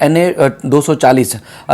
NA 240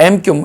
MQM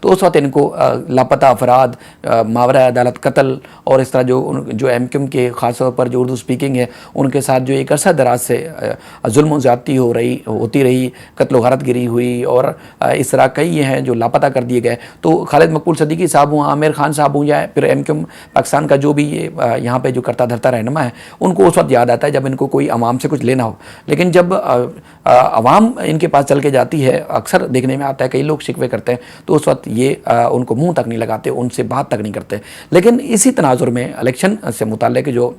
تو اس وقت ان کو لاپتہ افراد، ماورا عدالت قتل اور اس طرح جو ایم کیو ایم کے خاص طور پر جو اردو اسپیکنگ ہے ان کے ساتھ جو ایک عرصہ دراز سے ظلم و زیادتی ہوتی رہی، قتل و غارت گری ہوئی، اور اس طرح کئی ہیں جو لاپتہ کر دیے گئے. تو خالد مقبول صدیقی صاحب ہوں، عامر خان صاحب ہوں، یا پھر ایم کیو ایم پاکستان کا جو بھی یہ یہاں پہ جو کرتا دھرتا رہنما ہے، ان کو اس وقت یاد آتا ہے جب ان کو کوئی عوام سے کچھ لینا ہو. لیکن جب عوام ان کے پاس چل کے جاتی ہے، اکثر دیکھنے میں آتا ہے کئی لوگ شکوے کرتے ہیں تو اس وقت یہ ان کو منہ تک نہیں لگاتے، ان سے بات تک نہیں کرتے. لیکن اسی تناظر میں الیکشن سے متعلق جو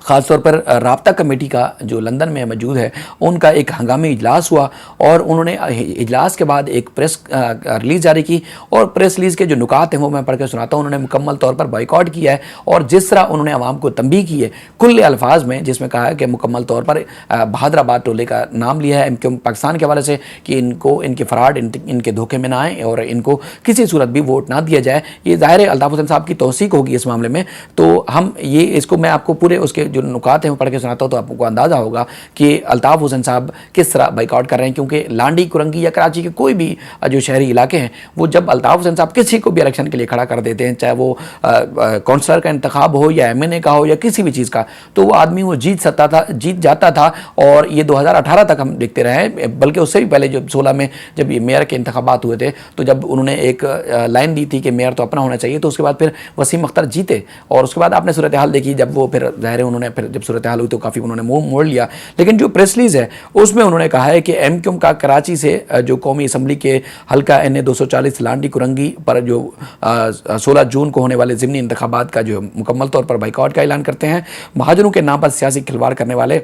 خاص طور پر رابطہ کمیٹی کا جو لندن میں موجود ہے، ان کا ایک ہنگامی اجلاس ہوا اور انہوں نے اجلاس کے بعد ایک پریس ریلیز جاری کی، اور پریس ریلیز کے جو نکات ہیں وہ میں پڑھ کے سناتا ہوں. انہوں نے مکمل طور پر بائیکاٹ کیا ہے، اور جس طرح انہوں نے عوام کو تنبیہ کی ہے کل الفاظ میں، جس میں کہا ہے کہ مکمل طور پر بہادر آباد ٹولے کا نام لیا ہے ایم کیو ایم پاکستان کے حوالے سے کہ ان کے فراڈ، ان کے دھوکے میں نہ آئیں اور ان کو کسی صورت بھی ووٹ نہ دیا جائے. یہ ظاہر ہے الطاف حسین صاحب کی توثیق ہوگی اس معاملے میں. تو ہم اس کو میں آپ کو پورے اس کے جو نکات ہیں وہ پڑھ کے سناتا ہوں تو آپ کو اندازہ ہوگا کہ الطاف حسین صاحب کس طرح بائیکاٹ کر رہے ہیں. کیونکہ لانڈی، کرنگی یا کراچی کے کوئی بھی جو شہری علاقے ہیں، وہ جب الطاف حسین صاحب کسی کو بھی الیکشن کے لیے کھڑا کر دیتے ہیں، چاہے وہ کونسلر کا انتخاب ہو یا ایم این اے کا ہو یا کسی بھی چیز کا، تو وہ آدمی وہ جیت جاتا تھا. اور یہ 2018 تک ہم دیکھتے رہے، بلکہ اس سے بھی پہلے جب 16 میں جب یہ میئر کے انتخابات ہوئے تھے تو جب انہوں نے ایک لائن دی تھی کہ میئر تو اپنا ہونا چاہیے، تو اس کے بعد پھر وسیم اختر جیتے، اور اس کے بعد آپ نے صورتحال دیکھی جب وہ پھر ظاہر انہوں نے پھر جب صورتحال ہوئی تو کافی انہوں نے منہ موڑ لیا. لیکن جو پریس ریلیز ہے اس میں انہوں نے کہا ہے کہ ایم کیو ایم کا کراچی سے جو قومی اسمبلی کے حلقہ این اے 240 لانڈی کرنگی پر جو 16 جون کو ہونے والے ضمنی انتخابات کا جو مکمل طور پر بائیکاٹ کا اعلان کرتے ہیں. مہاجروں کے نام پر سیاسی کھلواڑ کرنے والے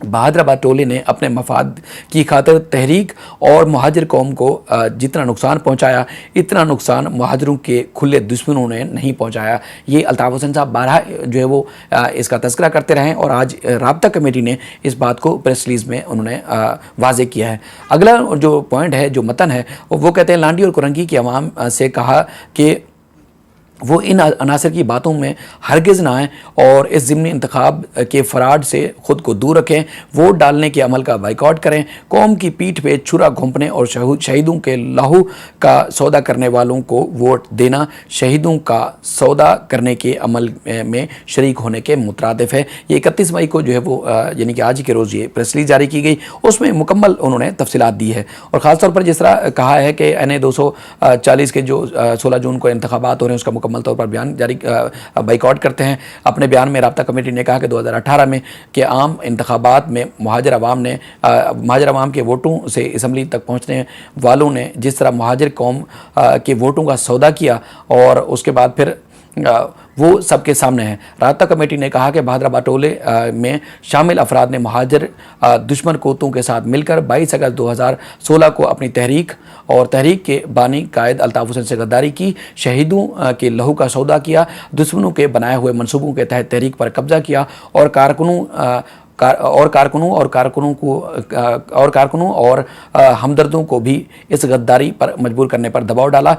بہادر آباد ٹولے نے اپنے مفاد کی خاطر تحریک اور مہاجر قوم کو جتنا نقصان پہنچایا اتنا نقصان مہاجروں کے کھلے دشمنوں نے نہیں پہنچایا. یہ الطاف حسین صاحب بارہا جو ہے وہ اس کا تذکرہ کرتے رہے، اور آج رابطہ کمیٹی نے اس بات کو پریس ریلیز میں انہوں نے واضح کیا ہے. اگلا جو پوائنٹ ہے، جو متن ہے، وہ کہتے ہیں لانڈی اور کرنگی کی عوام سے کہا کہ وہ ان عناصر کی باتوں میں ہرگز نہ آئیں اور اس ضمنی انتخاب کے فراڈ سے خود کو دور رکھیں. ووٹ ڈالنے کے عمل کا بائیکاٹ کریں. قوم کی پیٹھ پہ چھرا گھونپنے اور شہیدوں کے لہو کا سودا کرنے والوں کو ووٹ دینا شہیدوں کا سودا کرنے کے عمل میں شریک ہونے کے مترادف ہے. یہ 31 مئی کو جو ہے وہ یعنی کہ آج کے روز یہ پریس ریلیز جاری کی گئی، اس میں مکمل انہوں نے تفصیلات دی ہے. اور خاص طور پر جس طرح کہا ہے کہ این اے 240 کے جو 16 جون کو انتخابات ہو رہے ہیں اس کا مکمل طور پر بیان جاری بائیکاٹ کرتے ہیں. اپنے بیان میں رابطہ کمیٹی نے کہا کہ 2018 میں کہ عام انتخابات میں مہاجر عوام کے ووٹوں سے اسمبلی تک پہنچنے والوں نے جس طرح مہاجر قوم کے ووٹوں کا سودا کیا، اور اس کے بعد پھر وہ سب کے سامنے ہے. رابطہ کمیٹی نے کہا کہ بہادر آباد ٹولے میں شامل افراد نے مہاجر دشمن قوتوں کے ساتھ مل کر 22 اگست 2016 کو اپنی تحریک کے بانی قائد الطاف حسین سے غداری کی، شہیدوں کے لہو کا سودا کیا، دشمنوں کے بنائے ہوئے منصوبوں کے تحت تحریک پر قبضہ کیا، اور کارکنوں اور ہمدردوں کو بھی اس غداری پر مجبور کرنے پر دباؤ ڈالا.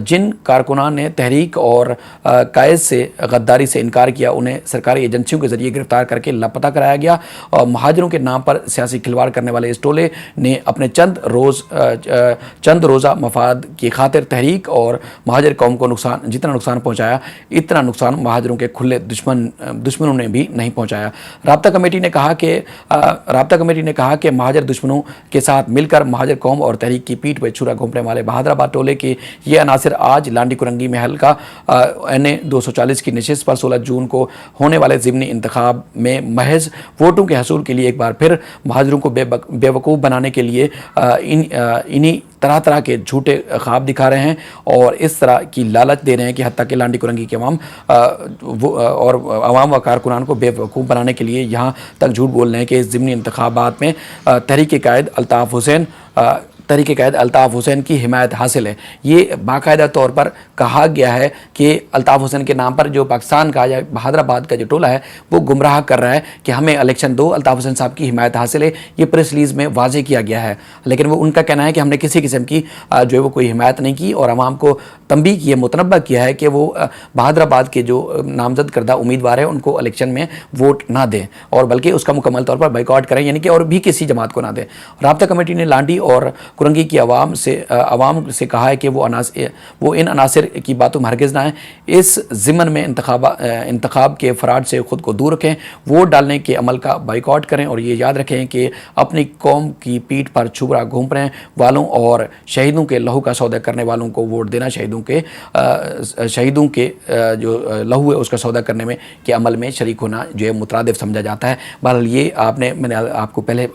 جن کارکنان نے تحریک اور قائد سے غداری سے انکار کیا انہیں سرکاری ایجنسیوں کے ذریعے گرفتار کر کے لاپتہ کرایا گیا. اور مہاجروں کے نام پر سیاسی کھلواڑ کرنے والے اس ٹولے نے اپنے چند روزہ مفاد کی خاطر تحریک اور مہاجر قوم کو جتنا نقصان پہنچایا اتنا نقصان مہاجروں کے کھلے دشمنوں نے بھی نہیں پہنچایا. رابطہ کمیٹی نے کہا کہ مہاجر دشمنوں کے ساتھ مل کر مہاجر قوم اور تحریک کی پیٹھ پہ چھرا گھونپنے والے بہادر آباد ٹولے کے یہ عناصر آج لانڈی کرنگی میں حلقہ این اے 240 کی نشست پر 16 جون کو ہونے والے ضمنی انتخاب میں محض ووٹوں کے حصول کے لیے ایک بار پھر مہاجروں کو بے وقوف بنانے کے لیے انہی طرح کے جھوٹے خواب دکھا رہے ہیں اور اس طرح کی لالچ دے رہے ہیں کہ حتیٰ کہ لانڈی کرنگی کے عوام و کارکنان کو بے وقوف بنانے کے لیے یہاں تک جھوٹ بول رہے ہیں کہ اس ضمنی انتخابات میں تحریک قائد الطاف حسین کی حمایت حاصل ہے. یہ باقاعدہ طور پر کہا گیا ہے کہ الطاف حسین کے نام پر جو پاکستان کا یا بہادر آباد کا جو ٹولہ ہے وہ گمراہ کر رہا ہے کہ ہمیں الیکشن دو، الطاف حسین صاحب کی حمایت حاصل ہے. یہ پریس ریلیز میں واضح کیا گیا ہے، لیکن وہ ان کا کہنا ہے کہ ہم نے کسی قسم کی جو ہے وہ کوئی حمایت نہیں کی، اور عوام کو تنبیہ کی ہے، متنبہ کیا ہے کہ وہ بہادر آباد کے جو نامزد کردہ امیدوار ہیں ان کو الیکشن میں ووٹ نہ دیں، اور بلکہ اس کا مکمل طور پر بائیکاٹ کریں، یعنی کہ اور بھی کسی جماعت کو نہ دیں. رابطہ کمیٹی نے لانڈی اور کرنگی کی عوام سے کہا ہے کہ وہ ان عناصر کی باتوں میں ہرگز نہ آئیں، اس ضمن میں انتخاب کے فراڈ سے خود کو دور رکھیں، ووٹ ڈالنے کے عمل کا بائیکاٹ کریں، اور یہ یاد رکھیں کہ اپنی قوم کی پیٹھ پر چھبرا گھونپ رہے والوں اور شہیدوں کے لہو کا سودا کرنے والوں کو ووٹ دینا شہیدوں کے جو لہو ہے اس کا سودا کرنے میں کے عمل میں شریک ہونا جو ہے مترادف سمجھا جاتا ہے۔ بہرحال یہ میں نے آپ کو پہلے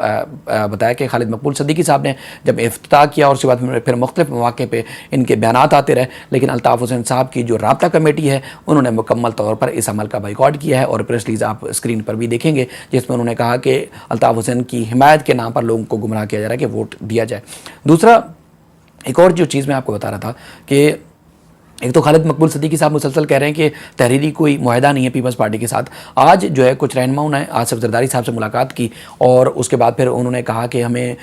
بتایا کہ خالد مقبول صدیقی صاحب نے جب افتتاح کیا اور اس کے بعد پھر مختلف مواقع پہ ان کے بیانات آتے رہے، لیکن الطاف حسین صاحب کی جو رابطہ کمیٹی ہے انہوں نے مکمل طور پر اس عمل کا بائیکاٹ کیا ہے، اور پریس ریلیز آپ اسکرین پر بھی دیکھیں گے جس میں انہوں نے کہا کہ الطاف حسین کی حمایت کے نام پر لوگوں کو گمراہ کیا جا رہا ہے کہ ووٹ دیا جائے۔ دوسرا ایک اور جو چیز میں آپ کو بتا رہا تھا کہ ایک تو خالد مقبول صدیقی صاحب مسلسل کہہ رہے ہیں کہ تحریری کوئی معاہدہ نہیں ہے پیپلز پارٹی کے ساتھ۔ آج جو ہے کچھ رہنماؤں نے آصف زرداری صاحب سے ملاقات کی اور اس کے بعد پھر انہوں نے کہا کہ ہمیں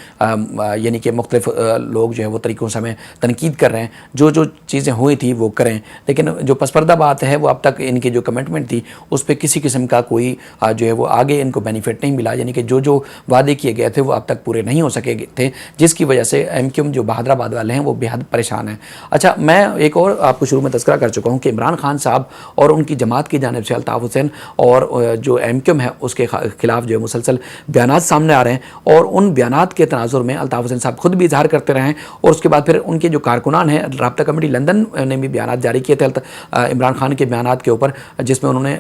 یعنی کہ مختلف لوگ جو ہے وہ طریقوں سے ہمیں تنقید کر رہے ہیں، جو چیزیں ہوئی تھی وہ کریں، لیکن جو پس پردہ بات ہے وہ اب تک ان کی جو کمٹمنٹ تھی اس پہ کسی قسم کا کوئی جو ہے وہ آگے ان کو بینیفٹ نہیں ملا، یعنی کہ جو وعدے کیے گئے تھے وہ اب تک پورے نہیں ہو سکے تھے، جس کی وجہ سے ایم کیو ایم جو بہادرآباد والے ہیں وہ بے حد پریشان ہیں۔ اچھا، میں ایک اور آپ کو شروع میں تذکرہ کر چکا ہوں کہ عمران خان صاحب اور ان کی جماعت کی جانب سے الطاف حسین اور جو ایم کیو ایم ہے اس کے خلاف جو ہے مسلسل بیانات سامنے آ رہے ہیں، اور ان بیانات کے تناظر میں الطاف حسین صاحب خود بھی اظہار کرتے رہے ہیں، اور اس کے بعد پھر ان کے جو کارکنان ہیں رابطہ کمیٹی لندن نے بھی بیانات جاری کیے تھے عمران خان کے بیانات کے اوپر، جس میں انہوں نے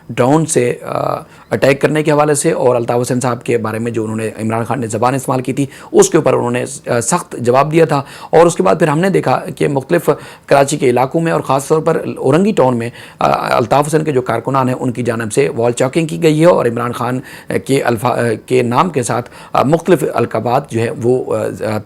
ڈرون سے اٹیک کرنے کے حوالے سے اور الطاف حسین صاحب کے بارے میں جو انہوں نے عمران خان نے زبان استعمال کی تھی اس کے اوپر انہوں نے سخت جواب دیا تھا۔ اور اس کے بعد پھر ہم نے دیکھا کہ مختلف کراچی کے علاقوں میں اور خاص طور پر اورنگی ٹاؤن میں الطاف حسین کے جو کارکنان ہیں ان کی جانب سے وال چاکنگ کی گئی ہے، اور عمران خان کے نام کے ساتھ مختلف القابات جو ہے وہ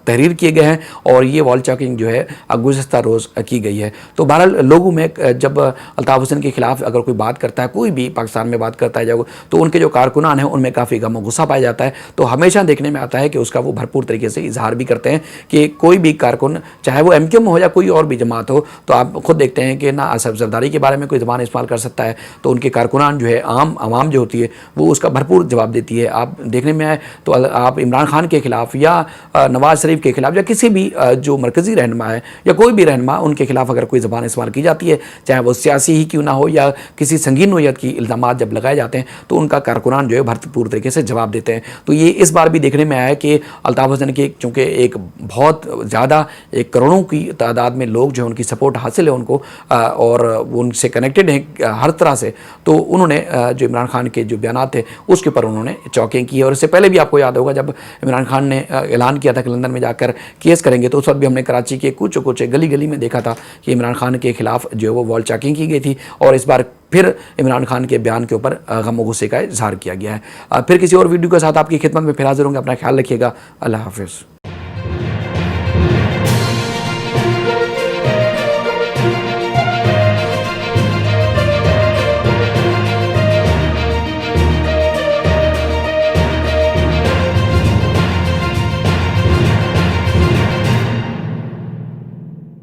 تحریر کیے گئے ہیں، اور یہ وال چاکنگ جو ہے گزشتہ روز کی گئی ہے۔ تو بہرحال لوگوں میں جب الطاف حسین کے خلاف اگر کوئی بات کرتا ہے، کوئی بھی پاکستان میں بات کرتا ہے تو ان کے جو کارکنان ہیں ان میں کافی غم و غصہ پایا جاتا ہے، تو ہمیشہ دیکھنے میں آتا ہے کہ اس کا وہ بھرپور طریقے سے اظہار بھی کرتے ہیں کہ کوئی بھی کارکن چاہے وہ ایم کیو ایم ہو یا کوئی اور بھی جماعت ہو، تو آپ خود دیکھتے ہیں کہ نہ آصف زرداری کے بارے میں کوئی زبان استعمال کر سکتا ہے تو ان کے کارکنان جو ہے عوام جو ہوتی ہے وہ اس کا بھرپور جواب دیتی ہے۔ آپ دیکھنے میں آئے تو آپ عمران خان کے خلاف یا نواز شریف کے خلاف یا کسی بھی جو مرکزی رہنما ہے یا کوئی بھی رہنما، ان کے خلاف اگر کوئی زبان استعمال کی جاتی ہے چاہے وہ سیاسی ہی کیوں نہ ہو یا کسی سنگین نوعیت کی الزامات جب لگائے جاتے ہیں تو ان کا کارکنان جو ہے بھرپور طریقے سے جواب دیتے ہیں۔ تو یہ اس بار بھی دیکھنے میں آیا کہ الطاف حسین کے چونکہ ایک بہت زیادہ ایک کروڑوں کی تعداد میں لوگ جو ان کی سپورٹ حاصل ہے ان کو، اور وہ ان سے کنیکٹڈ ہیں ہر طرح سے، تو انہوں نے جو عمران خان کے جو بیانات تھے اس کے اوپر انہوں نے چوکنگ کی ہے۔ اور اس سے پہلے بھی آپ کو یاد ہوگا جب عمران خان نے اعلان کیا تھا کہ لندن میں جا کر کیس کریں گے، تو اس وقت بھی ہم نے کراچی کے کچھ گلی میں دیکھا تھا کہ عمران خان کے خلاف جو ہے وہ وال چاکنگ کی گئی تھی، اور اس بار پھر عمران خان کے بیان کے اوپر غم و غصے کا اظہار کیا گیا ہے۔ پھر کسی اور ویڈیو کے ساتھ آپ کی خدمت میں پھر حاضر ہوں گے۔ اپنا خیال رکھیے گا۔ اللہ حافظ۔